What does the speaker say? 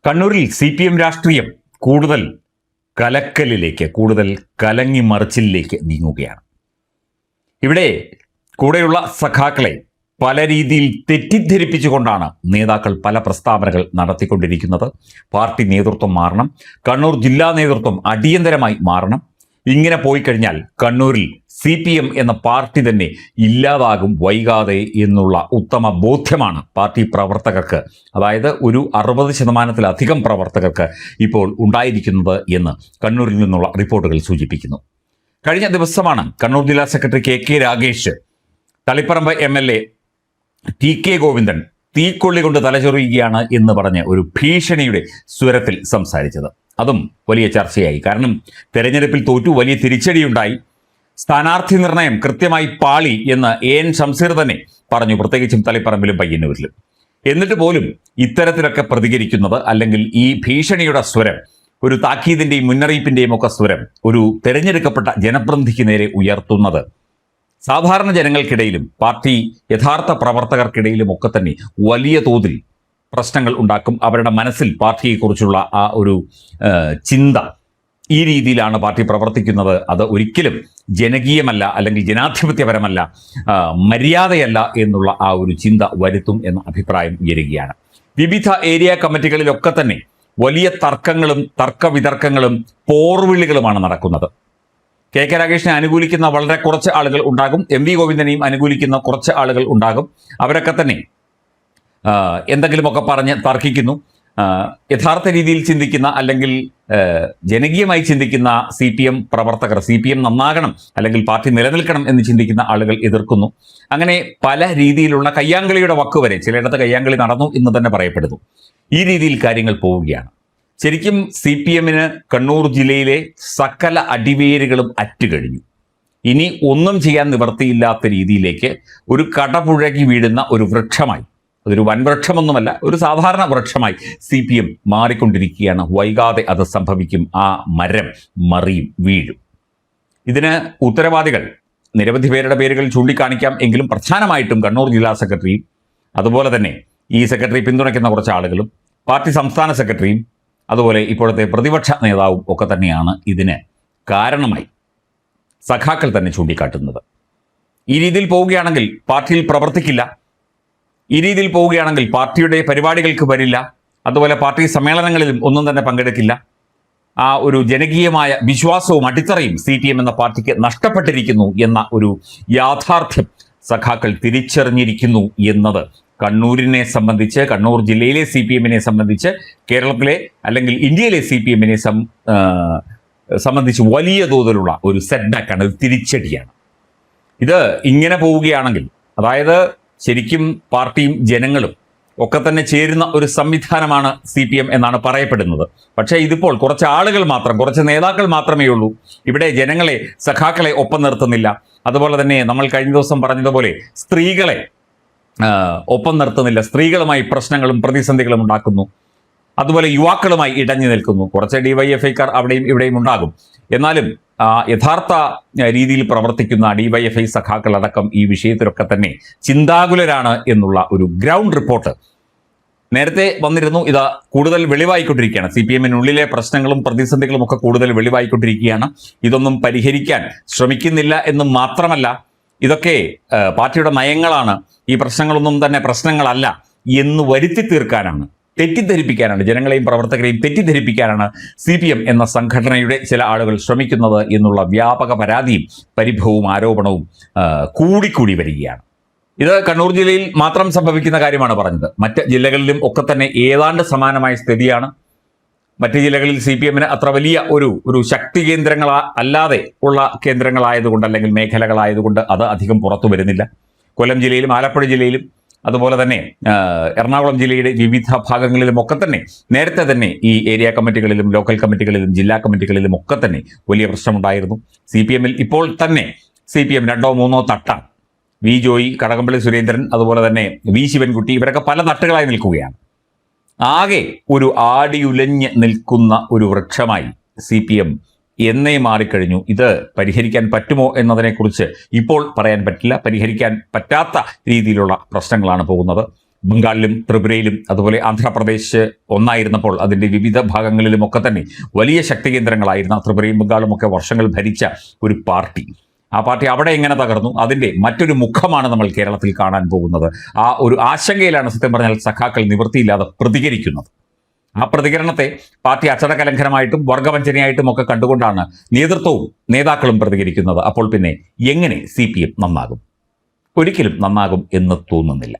കണ്ണൂരിൽ CPM രാഷ്ട്രീയം കൂടുതൽ കലക്കലിലേക്ക്, കൂടുതൽ കലങ്ങി മറിച്ചിലേക്ക് നീങ്ങുകയാണ്. ഇവിടെ കൂടെയുള്ള സഖാക്കളെ പല രീതിയിൽ തെറ്റിദ്ധരിപ്പിച്ചുകൊണ്ടാണ് നേതാക്കൾ പല പ്രസ്താവനകൾ നടത്തിക്കൊണ്ടിരിക്കുന്നത്. പാർട്ടി നേതൃത്വം മാറണം, കണ്ണൂർ ജില്ലാ നേതൃത്വം അടിയന്തരമായി മാറണം. ഇങ്ങനെ പോയി കഴിഞ്ഞാൽ കണ്ണൂരിൽ CPM എന്ന പാർട്ടി തന്നെ ഇല്ലാതാകും വൈകാതെ എന്നുള്ള ഉത്തമ ബോധ്യമാണ് പാർട്ടി പ്രവർത്തകർക്ക്, അതായത് ഒരു 60% പ്രവർത്തകർക്ക് ഇപ്പോൾ ഉണ്ടായിരിക്കുന്നത് എന്ന് കണ്ണൂരിൽ നിന്നുള്ള റിപ്പോർട്ടുകൾ സൂചിപ്പിക്കുന്നു. കഴിഞ്ഞ ദിവസമാണ് കണ്ണൂർ ജില്ലാ secretary KK Ragesh Taliparamba MLA TK Govindan തീക്കൊള്ളി കൊണ്ട് തലചൊറിയുകയാണ് എന്ന് പറഞ്ഞ് ഒരു ഭീഷണിയുടെ സ്വരത്തിൽ സംസാരിച്ചത്. അതും വലിയ ചർച്ചയായി. കാരണം തെരഞ്ഞെടുപ്പിൽ തോറ്റു, വലിയ തിരിച്ചടിയുണ്ടായി, സ്ഥാനാർത്ഥി നിർണയം കൃത്യമായി പാളി എന്ന് AN ഷംസീർ തന്നെ പറഞ്ഞു, പ്രത്യേകിച്ചും തളിപ്പറമ്പിലും പയ്യന്നൂരിലും. എന്നിട്ട് പോലും ഇത്തരത്തിലൊക്കെ പ്രതികരിക്കുന്നത്, അല്ലെങ്കിൽ ഈ ഭീഷണിയുടെ സ്വരം, ഒരു താക്കീതിൻ്റെയും മുന്നറിയിപ്പിൻ്റെയും ഒക്കെ സ്വരം ഒരു തെരഞ്ഞെടുക്കപ്പെട്ട ജനപ്രതിനിധിക്ക് നേരെ ഉയർത്തുന്നത് സാധാരണ ജനങ്ങൾക്കിടയിലും പാർട്ടി യഥാർത്ഥ പ്രവർത്തകർക്കിടയിലും ഒക്കെ തന്നെ വലിയ തോതിൽ പ്രശ്നങ്ങൾ ഉണ്ടാക്കും. അവരുടെ മനസ്സിൽ പാർട്ടിയെക്കുറിച്ചുള്ള ആ ഒരു ചിന്ത, ഈ രീതിയിലാണ് പാർട്ടി പ്രവർത്തിക്കുന്നത്, അത് ഒരിക്കലും ജനകീയമല്ല, അല്ലെങ്കിൽ ജനാധിപത്യപരമല്ല, മര്യാദയല്ല എന്നുള്ള ആ ഒരു ചിന്ത വരുത്തും എന്ന അഭിപ്രായം ഉയരുകയാണ്. വിവിധ ഏരിയ കമ്മിറ്റികളിലൊക്കെ തന്നെ വലിയ തർക്കങ്ങളും തർക്കവിതർക്കങ്ങളും പോർവിളികളുമാണ് നടക്കുന്നത്. KK രാഗേഷിനെ അനുകൂലിക്കുന്ന വളരെ കുറച്ച് ആളുകൾ ഉണ്ടാകും, MV ഗോവിന്ദനെയും അനുകൂലിക്കുന്ന കുറച്ച് ആളുകൾ ഉണ്ടാകും. അവരൊക്കെ തന്നെ എന്തെങ്കിലുമൊക്കെ പറഞ്ഞ് തർക്കിക്കുന്നു. യഥാർത്ഥ രീതിയിൽ ചിന്തിക്കുന്ന, അല്ലെങ്കിൽ ജനകീയമായി ചിന്തിക്കുന്ന CPM പ്രവർത്തകർ, CPM നന്നാകണം അല്ലെങ്കിൽ പാർട്ടി നിലനിൽക്കണം എന്ന് ചിന്തിക്കുന്ന ആളുകൾ എതിർക്കുന്നു. അങ്ങനെ പല രീതിയിലുള്ള കയ്യാങ്കളിയുടെ വക്കുവരെ, ചിലയിടത്ത് കയ്യാങ്കളി നടന്നു എന്ന് തന്നെ പറയപ്പെടുന്നു. ഈ രീതിയിൽ കാര്യങ്ങൾ പോവുകയാണ്. ശരിക്കും CPMന് കണ്ണൂർ ജില്ലയിലെ സകല അടിവേരുകളും അറ്റുകഴിഞ്ഞു. ഇനി ഒന്നും ചെയ്യാൻ നിവർത്തിയില്ലാത്ത രീതിയിലേക്ക് ഒരു കടപുഴകി വീഴുന്ന ഒരു വൃക്ഷമായി, അതൊരു വൻവൃക്ഷമൊന്നുമല്ല, ഒരു സാധാരണ വൃക്ഷമായി CPM മാറിക്കൊണ്ടിരിക്കുകയാണ്. വൈകാതെ അത് സംഭവിക്കും, ആ മരം മറിയും, വീഴും. ഇതിന് ഉത്തരവാദികൾ നിരവധി പേരുടെ പേരുകൾ ചൂണ്ടിക്കാണിക്കാം. എങ്കിലും പ്രധാനമായിട്ടും കണ്ണൂർ ജില്ലാ സെക്രട്ടറിയും, അതുപോലെ തന്നെ ഈ സെക്രട്ടറി പിന്തുണയ്ക്കുന്ന കുറച്ച് ആളുകളും, പാർട്ടി സംസ്ഥാന സെക്രട്ടറിയും, അതുപോലെ ഇപ്പോഴത്തെ പ്രതിപക്ഷ നേതാവും ഒക്കെ തന്നെയാണ് ഇതിന് കാരണമായി സഖാക്കൾ തന്നെ ചൂണ്ടിക്കാട്ടുന്നത്. ഈ രീതിയിൽ പോവുകയാണെങ്കിൽ പാർട്ടിയിൽ പ്രവർത്തിക്കില്ല, ഈ രീതിയിൽ പോവുകയാണെങ്കിൽ പാർട്ടിയുടെ പരിപാടികൾക്ക് വരില്ല, അതുപോലെ പാർട്ടി സമ്മേളനങ്ങളിലും ഒന്നും തന്നെ പങ്കെടുക്കില്ല. ആ ഒരു ജനകീയമായ വിശ്വാസവും അടിത്തറയും CPM എന്ന പാർട്ടിക്ക് നഷ്ടപ്പെട്ടിരിക്കുന്നു എന്ന ഒരു യാഥാർത്ഥ്യം സഖാക്കൾ തിരിച്ചറിഞ്ഞിരിക്കുന്നു എന്നത് കണ്ണൂരിനെ സംബന്ധിച്ച്, കണ്ണൂർ ജില്ലയിലെ CPMനെ സംബന്ധിച്ച്, കേരളത്തിലെ അല്ലെങ്കിൽ ഇന്ത്യയിലെ CPMനെ സംബന്ധിച്ച് വലിയ തോതിലുള്ള ഒരു സെറ്റ്ബാക്കാണ്, ഒരു തിരിച്ചടിയാണ്. ഇത് ഇങ്ങനെ പോവുകയാണെങ്കിൽ, അതായത് ശരിക്കും പാർട്ടിയും ജനങ്ങളും ഒക്കെ തന്നെ ചേരുന്ന ഒരു സംവിധാനമാണ് CPM എന്നാണ് പറയപ്പെടുന്നത്. പക്ഷേ ഇതിപ്പോൾ കുറച്ച് ആളുകൾ മാത്രം, കുറച്ച് നേതാക്കൾ മാത്രമേ ഉള്ളൂ. ഇവിടെ ജനങ്ങളെ, സഖാക്കളെ ഒപ്പം നിർത്തുന്നില്ല. അതുപോലെ തന്നെ നമ്മൾ കഴിഞ്ഞ ദിവസം പറഞ്ഞതുപോലെ സ്ത്രീകളെ ഒപ്പം നിർത്തുന്നില്ല. സ്ത്രീകളുമായി പ്രശ്നങ്ങളും പ്രതിസന്ധികളും ഉണ്ടാക്കുന്നു. അതുപോലെ യുവാക്കളുമായി ഇടഞ്ഞു നിൽക്കുന്നു. കുറച്ച് DYFIക്കാർ അവിടെയും ഇവിടെയും ഉണ്ടാകും. എന്നാലും യഥാർത്ഥ രീതിയിൽ പ്രവർത്തിക്കുന്ന DYFI സഖാക്കളടക്കം ഈ വിഷയത്തിലൊക്കെ തന്നെ ചിന്താകുലരാണ് എന്നുള്ള ഒരു ഗ്രൗണ്ട് റിപ്പോർട്ട് നേരത്തെ വന്നിരുന്നു. ഇത് കൂടുതൽ വെളിവായിക്കൊണ്ടിരിക്കുകയാണ്. CPMനുള്ളിലെ പ്രശ്നങ്ങളും പ്രതിസന്ധികളും ഒക്കെ കൂടുതൽ വെളിവായിക്കൊണ്ടിരിക്കുകയാണ്. ഇതൊന്നും പരിഹരിക്കാൻ ശ്രമിക്കുന്നില്ല എന്ന് മാത്രമല്ല, ഇതൊക്കെ പാർട്ടിയുടെ നയങ്ങളാണ്, ഈ പ്രശ്നങ്ങളൊന്നും തന്നെ പ്രശ്നങ്ങളല്ല എന്ന് വരുത്തി തീർക്കാനാണ്, തെറ്റിദ്ധരിപ്പിക്കാനാണ്, ജനങ്ങളെയും പ്രവർത്തകരെയും തെറ്റിദ്ധരിപ്പിക്കാനാണ് CPM എന്ന സംഘടനയുടെ ചില ആളുകൾ ശ്രമിക്കുന്നത് എന്നുള്ള വ്യാപക പരാതിയും പരിഭവവും ആരോപണവും കൂടിക്കൂടി വരികയാണ്. ഇത് കണ്ണൂർ ജില്ലയിൽ മാത്രം സംഭവിക്കുന്ന കാര്യമാണ് പറഞ്ഞത്. മറ്റ് ജില്ലകളിലും ഒക്കെ തന്നെ ഏതാണ്ട് സമാനമായ സ്ഥിതിയാണ്. മറ്റ് ജില്ലകളിൽ CPMന് അത്ര വലിയ ഒരു ശക്തി കേന്ദ്രങ്ങൾ അല്ലാതെ ഉള്ള കേന്ദ്രങ്ങളായതുകൊണ്ട്, അല്ലെങ്കിൽ മേഖലകളായതുകൊണ്ട് അത് അധികം പുറത്തു വരുന്നില്ല. കൊല്ലം ജില്ലയിലും ആലപ്പുഴ ജില്ലയിലും, അതുപോലെ തന്നെ എറണാകുളം ജില്ലയുടെ വിവിധ ഭാഗങ്ങളിലും ഒക്കെ തന്നെ നേരത്തെ തന്നെ ഈ ഏരിയ കമ്മിറ്റികളിലും, ലോക്കൽ കമ്മിറ്റികളിലും, ജില്ലാ കമ്മിറ്റികളിലും ഒക്കെ തന്നെ വലിയ പ്രശ്നമുണ്ടായിരുന്നു. CPMൽ ഇപ്പോൾ തന്നെ CPM 2 or 3 തട്ടാണ്. V Joy, Kadakampally Surendran, അതുപോലെ തന്നെ V ശിവൻകുട്ടി, ഇവരൊക്കെ പല തട്ടുകളായി നിൽക്കുകയാണ്. ആകെ ഒരു ആടിയുലഞ്ഞ് നിൽക്കുന്ന ഒരു വൃക്ഷമായി CPM എന്നേ മാറിക്കഴിഞ്ഞു. ഇത് പരിഹരിക്കാൻ പറ്റുമോ എന്നതിനെക്കുറിച്ച് ഇപ്പോൾ പറയാൻ പറ്റില്ല. പരിഹരിക്കാൻ പറ്റാത്ത രീതിയിലുള്ള പ്രശ്നങ്ങളാണ് പോകുന്നത്. ബംഗാളിലും ത്രിപുരയിലും അതുപോലെ ആന്ധ്രാപ്രദേശ് ഒന്നായിരുന്നപ്പോൾ അതിൻ്റെ വിവിധ ഭാഗങ്ങളിലുമൊക്കെ തന്നെ വലിയ ശക്തി കേന്ദ്രങ്ങളായിരുന്ന ത്രിപുരയും ബംഗാളും ഒക്കെ വർഷങ്ങൾ ഭരിച്ച ഒരു പാർട്ടി, ആ പാർട്ടി അവിടെ എങ്ങനെ തകർന്നു, അതിൻ്റെ മറ്റൊരു മുഖമാണ് നമ്മൾ കേരളത്തിൽ കാണാൻ പോകുന്നത്. ആ ഒരു ആശങ്കയിലാണ് സത്യം പറഞ്ഞാൽ സഖാക്കൾ നിവൃത്തിയില്ലാതെ പ്രതികരിക്കുന്നത്. ആ പ്രതികരണത്തെ പാർട്ടി അച്ചടക്കലംഘനമായിട്ടും വർഗവഞ്ചനയായിട്ടും ഒക്കെ കണ്ടുകൊണ്ടാണ് നേതൃത്വവും നേതാക്കളും പ്രതികരിക്കുന്നത്. അപ്പോൾ പിന്നെ എങ്ങനെ CPM നന്നാകും? ഒരിക്കലും നന്നാകും എന്ന് തോന്നുന്നില്ല.